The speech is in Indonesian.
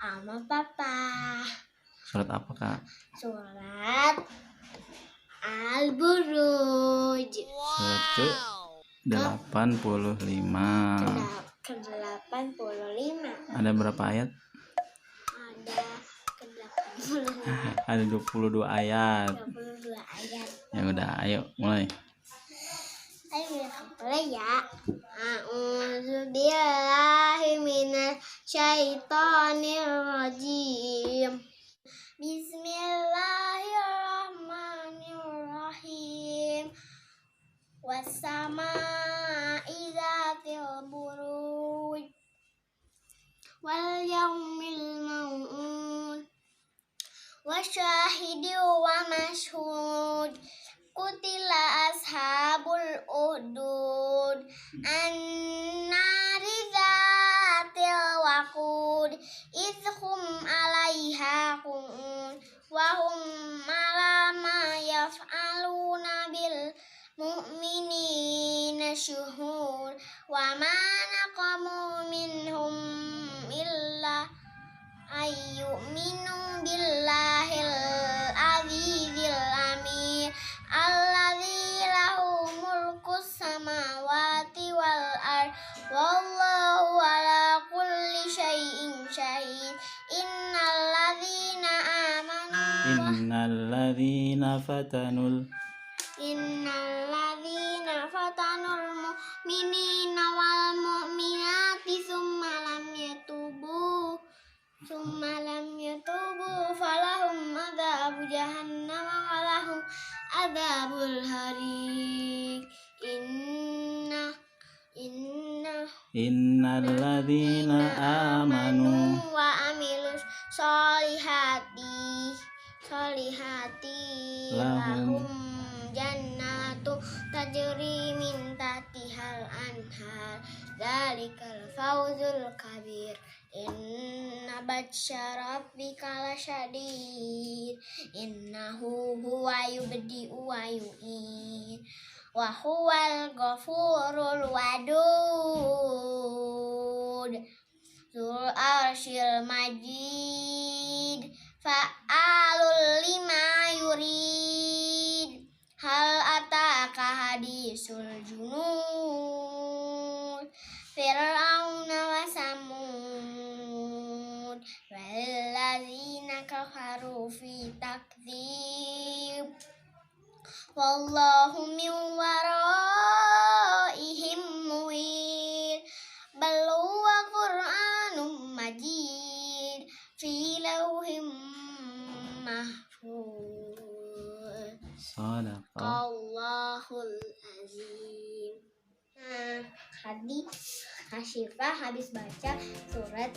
sama papa. Surat apa, Kak? Surat Al-Buruj. Surat ke-85. Ke-85. Ada berapa ayat? Ada ke-85. Ada 22 ayat. 22 ayat. Ya udah, ayo mulai. Ayo mulai ya. A'udzubillahi minasyaitonir rajim. Bismillahirrahmanirrahim. Wassama'i dzatil buruj wal yaumil mau'ud wasyahidi wa mashhud. Qutila ashabul uhdud annari dzatil waqud idhum 'alaiha qu'ud wa hum 'ala ma yaf'aluna bil mu'minina syuhud wa ma naqamu minhum illa ayyuminu billahil azizil amir alladzi lahu mulkus samawati wal ard wallahu ala kulli syai'in syahid. Innalladzina fatanul mu'minina wal mu'minati summa lam yatubu falahum adzabu jahannam wa lahum adzabul hariq. Innalladzina amanu wa amilus solihati lahum jannatu tajri min tahtihal anhar dzalikal fawzul kabir. Inna batsya rabbika lasyadid innahu huwa yubdi'u wa yu'id wa huwal ghafurul wadud dzul arsyil majid fa'alul lima yurid. Hal ataka hadisul junud Fir'auna wa samud walladzina kafaru fi takdzib wallahu min waraihim muhit bal huwa qur'anum majid fi lauhim mahfuz. Shadaqallahul azim. Nah, Hasifah habis baca surat